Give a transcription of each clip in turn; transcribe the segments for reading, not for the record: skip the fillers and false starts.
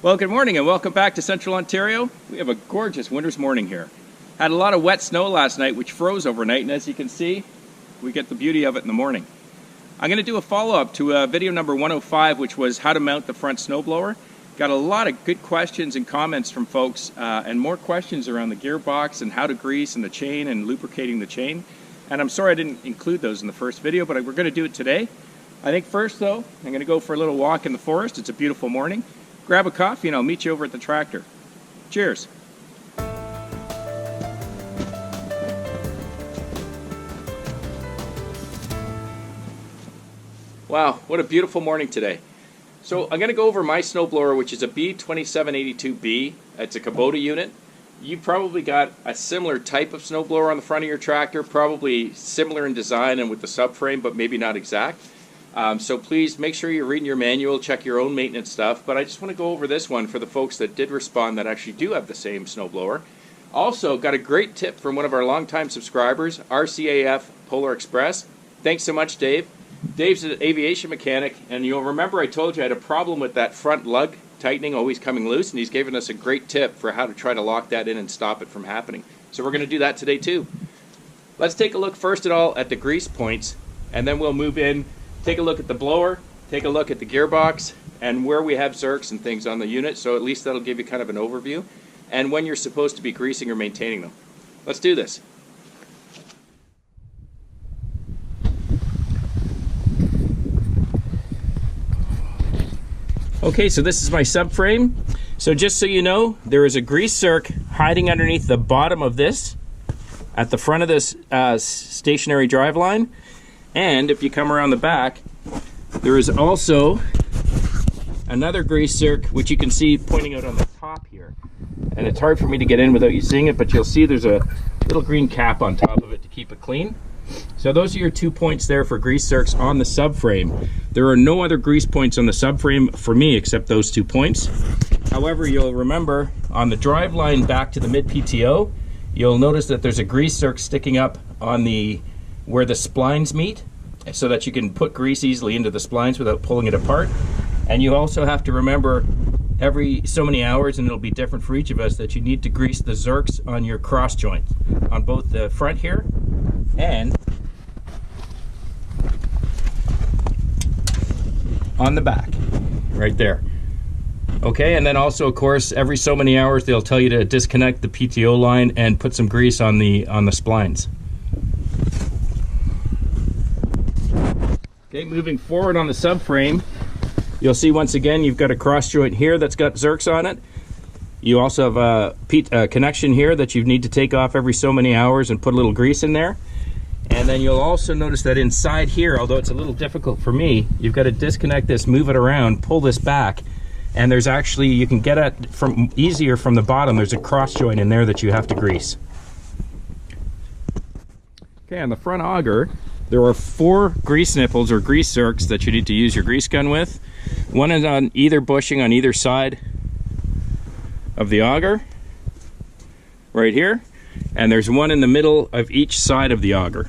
Well, good morning and welcome back to Central Ontario. We have a gorgeous winter's morning here. Had a lot of wet snow last night which froze overnight, and as you can see, we get the beauty of it in the morning. I'm going to do a follow-up to video number 105, which was how to mount the front snowblower. Got a lot of good questions and comments from folks, and more questions around the gearbox and how to grease and the chain and lubricating the chain. And I'm sorry I didn't include those in the first video, but we're going to do it today. I think first though, I'm going to go for a little walk in the forest. It's a beautiful morning. Grab a coffee and I'll meet you over at the tractor. Cheers. Wow, what a beautiful morning today. So I'm going to go over my snowblower, which is a B2782B. It's a Kubota unit. You probably got a similar type of snowblower on the front of your tractor, probably similar in design and with the subframe, but maybe not exact. So please make sure you're reading your manual, check your own maintenance stuff, but I just want to go over this one for the folks that did respond that actually do have the same snowblower. Also, got a great tip from one of our longtime subscribers, RCAF Polar Express. Thanks so much, Dave. Dave's an aviation mechanic, and you'll remember I told you I had a problem with that front lug tightening always coming loose, and he's given us a great tip for how to try to lock that in and stop it from happening. So we're going to do that today too. Let's take a look first at all at the grease points, and then we'll move in. Take a look at the blower, take a look at the gearbox, and where we have zerks and things on the unit, so at least that'll give you kind of an overview, and when you're supposed to be greasing or maintaining them. Let's do this. Okay, so this is my subframe. So just so you know, there is a grease zerk hiding underneath the bottom of this, at the front of this stationary drive line. And if you come around the back, there is also another grease zerk, which you can see pointing out on the top here. And it's hard for me to get in without you seeing it, but you'll see there's a little green cap on top of it to keep it clean. So those are your 2 points there for grease zerks on the subframe. There are no other grease points on the subframe for me except those 2 points. However, you'll remember on the drive line back to the mid-PTO, you'll notice that there's a grease zerk sticking up on the where the splines meet, so that you can put grease easily into the splines without pulling it apart. And you also have to remember every so many hours, and it'll be different for each of us, that you need to grease the zerks on your cross joints on both the front here and on the back right there. Okay, and then also of course every so many hours they'll tell you to disconnect the PTO line and put some grease on the splines. Okay, moving forward on the subframe, you'll see once again you've got a cross joint here that's got zerks on it. You also have a connection here that you need to take off every so many hours and put a little grease in there. And then you'll also notice that inside here, although it's a little difficult for me, you've got to disconnect this, move it around, pull this back, and there's actually, you can get it from easier from the bottom. There's a cross joint in there that you have to grease. Okay, on the front auger, there are 4 grease nipples or grease zerks that you need to use your grease gun with. One is on either bushing on either side of the auger, right here, and there's one in the middle of each side of the auger.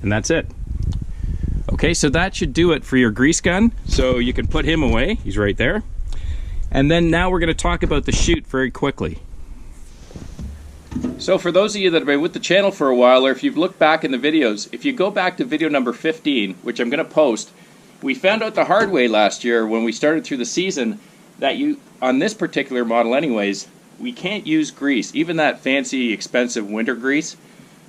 And that's it. Okay, so that should do it for your grease gun. So you can put him away, he's right there. And then now we're going to talk about the chute very quickly. So for those of you that have been with the channel for a while, or if you've looked back in the videos, if you go back to video number 15, which I'm going to post, we found out the hard way last year when we started through the season that on this particular model anyways, we can't use grease, even that fancy expensive winter grease.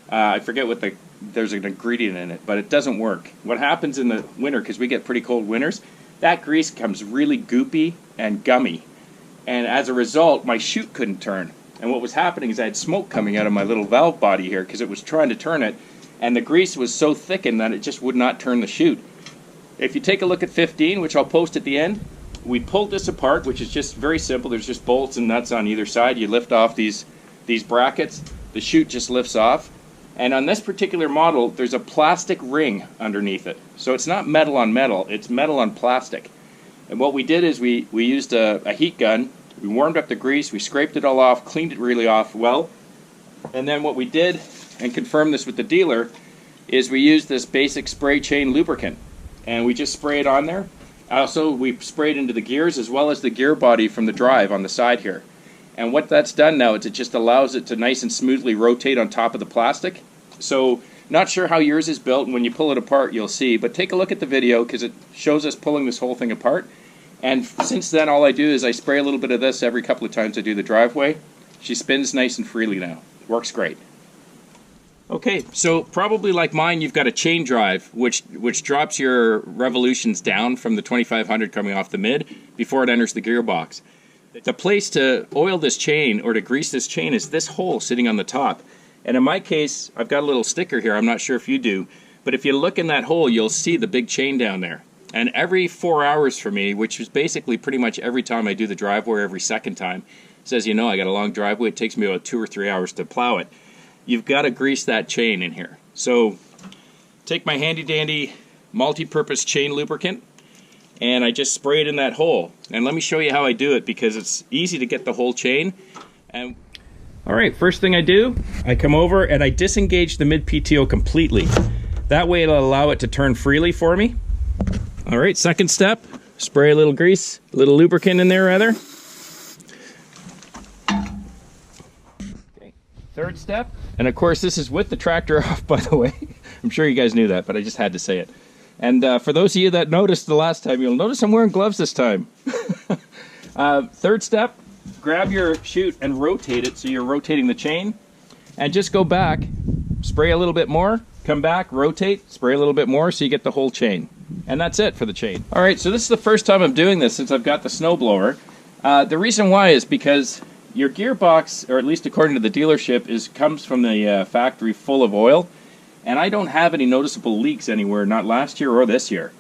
I forget what there's an ingredient in it, but it doesn't work. What happens in the winter, because we get pretty cold winters, that grease becomes really goopy and gummy. And as a result, my chute couldn't turn. And what was happening is I had smoke coming out of my little valve body here because it was trying to turn it, and the grease was so thickened that it just would not turn the chute. If you take a look at 15, which I'll post at the end, we pulled this apart, which is just very simple. There's just bolts and nuts on either side. You lift off these brackets, the chute just lifts off. And on this particular model, there's a plastic ring underneath it. So it's not metal on metal, it's metal on plastic. And what we did is we used a heat gun. We warmed up the grease, we scraped it all off, cleaned it really off well, and then what we did, and confirmed this with the dealer, is we used this basic spray chain lubricant, and we just spray it on there, Also, we sprayed into the gears as well as the gear body from the drive on the side here. And what that's done now is it just allows it to nice and smoothly rotate on top of the plastic. So, not sure how yours is built, and when you pull it apart you'll see, but take a look at the video because it shows us pulling this whole thing apart. And since then all I do is I spray a little bit of this every couple of times I do the driveway. She spins nice and freely now. Works great. Okay, so probably like mine, you've got a chain drive, which drops your revolutions down from the 2500 coming off the mid before it enters the gearbox. The place to oil this chain or to grease this chain is this hole sitting on the top. And in my case, I've got a little sticker here, I'm not sure if you do, but if you look in that hole, you'll see the big chain down there. And every 4 hours for me, which is basically pretty much every time I do the driveway, every second time, says, you know, I got a long driveway, it takes me about 2 or 3 hours to plow it. You've got to grease that chain in here. So take my handy dandy multi-purpose chain lubricant and I just spray it in that hole. And let me show you how I do it because it's easy to get the whole chain. And alright, first thing I do, I come over and I disengage the mid PTO completely. That way it'll allow it to turn freely for me. Alright, second step, spray a little grease, a little lubricant in there rather. Third step, and of course this is with the tractor off, by the way. I'm sure you guys knew that, but I just had to say it. And for those of you that noticed the last time, you'll notice I'm wearing gloves this time. Third step, grab your chute and rotate it so you're rotating the chain. And just go back, spray a little bit more, come back, rotate, spray a little bit more so you get the whole chain. And that's it for the chain. Alright, so this is the first time I'm doing this since I've got the snowblower. The reason why is because your gearbox, or at least according to the dealership, comes from the factory full of oil, and I don't have any noticeable leaks anywhere, not last year or this year.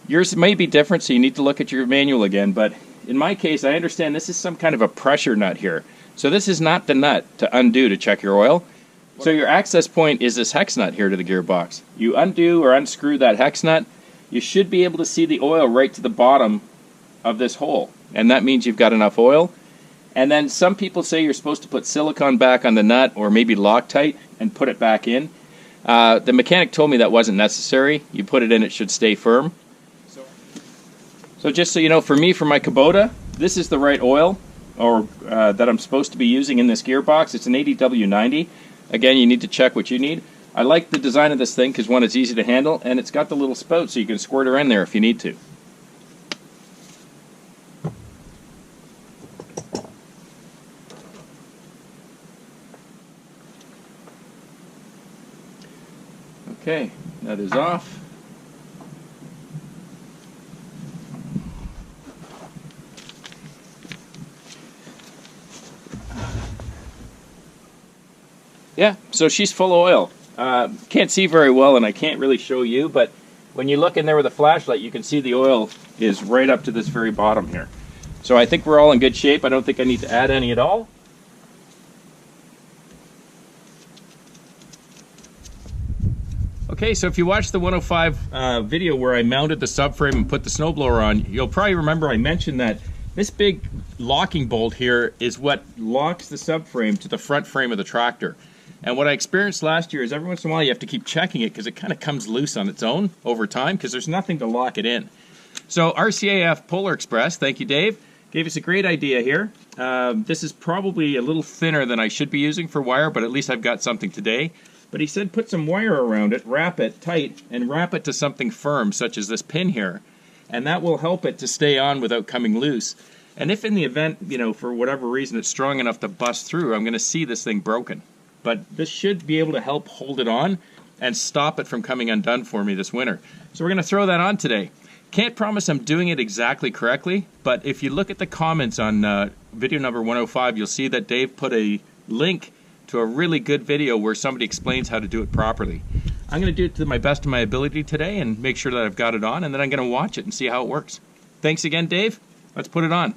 Yours may be different, so you need to look at your manual again, but in my case, I understand this is some kind of a pressure nut here. So this is not the nut to undo to check your oil. So your access point is this hex nut here to the gearbox. You undo or unscrew that hex nut, you should be able to see the oil right to the bottom of this hole, and that means you've got enough oil. And then some people say you're supposed to put silicone back on the nut or maybe Loctite and put it back in. The mechanic told me that wasn't necessary. You put it in, it should stay firm. So just so you know, for me, for my Kubota, this is the right oil or that I'm supposed to be using in this gearbox. It's an 80W90. Again, you need to check what you need. I like the design of this thing because one, it's easy to handle, and it's got the little spout so you can squirt her in there if you need to. Okay, that is off. Yeah, so she's full of oil. Can't see very well and I can't really show you, but when you look in there with a flashlight you can see the oil is right up to this very bottom here. So I think we're all in good shape. I don't think I need to add any at all. Okay, so if you watched the 105 video where I mounted the subframe and put the snowblower on, you'll probably remember I mentioned that this big locking bolt here is what locks the subframe to the front frame of the tractor. And what I experienced last year is every once in a while you have to keep checking it because it kind of comes loose on its own over time because there's nothing to lock it in. So RCAF Polar Express, thank you Dave, gave us a great idea here. This is probably a little thinner than I should be using for wire, but at least I've got something today. But he said put some wire around it, wrap it tight, and wrap it to something firm, such as this pin here. And that will help it to stay on without coming loose. And if in the event, you know, for whatever reason it's strong enough to bust through, I'm going to see this thing broken. But this should be able to help hold it on and stop it from coming undone for me this winter. So we're going to throw that on today. Can't promise I'm doing it exactly correctly, but if you look at the comments on video number 105, you'll see that Dave put a link to a really good video where somebody explains how to do it properly. I'm going to do it to my best of my ability today and make sure that I've got it on, and then I'm going to watch it and see how it works. Thanks again, Dave. Let's put it on.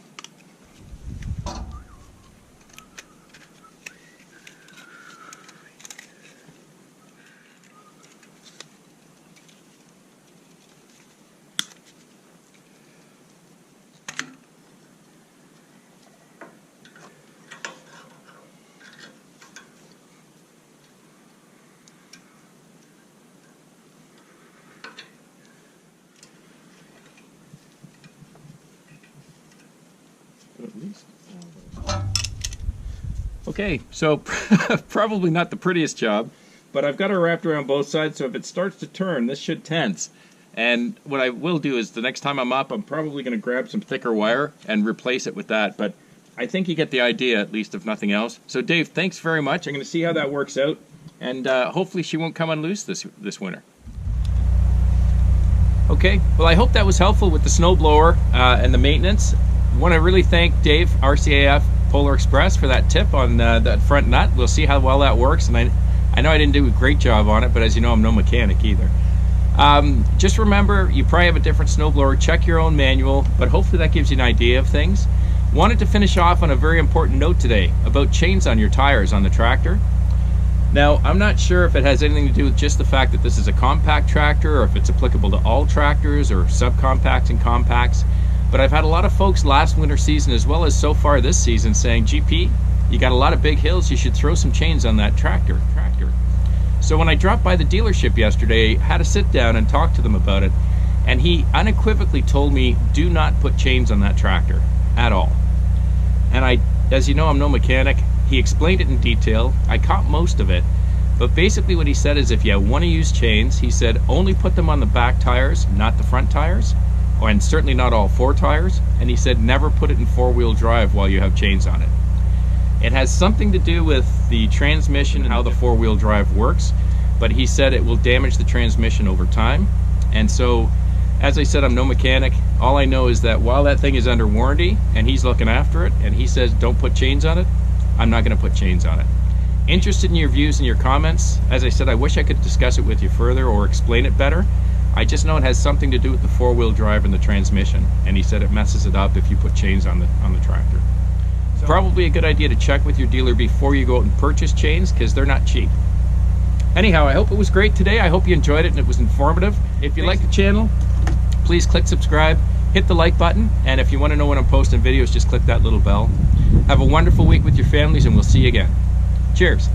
Okay, so probably not the prettiest job, but I've got it wrapped around both sides, so if it starts to turn, this should tense. And what I will do is the next time I'm up, I'm probably going to grab some thicker wire and replace it with that. But I think you get the idea, at least if nothing else. So Dave, thanks very much. I'm going to see how that works out. And hopefully she won't come unloose this winter. Okay, well I hope that was helpful with the snowblower and the maintenance. I want to really thank Dave, RCAF Polar Express, for that tip on that front nut. We'll see how well that works. And I know I didn't do a great job on it, but as you know, I'm no mechanic either. Just remember, you probably have a different snowblower. Check your own manual, but hopefully that gives you an idea of things. Wanted to finish off on a very important note today about chains on your tires on the tractor. Now, I'm not sure if it has anything to do with just the fact that this is a compact tractor, or if it's applicable to all tractors or subcompacts and compacts, but I've had a lot of folks last winter season as well as so far this season saying, GP, you got a lot of big hills, you should throw some chains on that tractor. So when I dropped by the dealership yesterday, I had to sit down and talk to them about it, and he unequivocally told me, do not put chains on that tractor at all. And as you know, I'm no mechanic. He explained it in detail. I caught most of it, but basically what he said is if you want to use chains, he said only put them on the back tires, not the front tires, and certainly not all four tires. And he said never put it in four-wheel drive while you have chains on it. It has something to do with the transmission and how the four-wheel drive works, but he said it will damage the transmission over time. And so, as I said, I'm no mechanic. All I know is that while that thing is under warranty and he's looking after it and he says don't put chains on it, I'm not going to put chains on it. Interested in your views and your comments. As I said, I wish I could discuss it with you further or explain it better. I just know it has something to do with the four-wheel drive and the transmission, and he said it messes it up if you put chains on the tractor. Probably a good idea to check with your dealer before you go out and purchase chains, because they're not cheap. Anyhow, I hope it was great today. I hope you enjoyed it and it was informative. If you like the channel, please click subscribe, hit the like button, and if you want to know when I'm posting videos, just click that little bell. Have a wonderful week with your families, and we'll see you again. Cheers.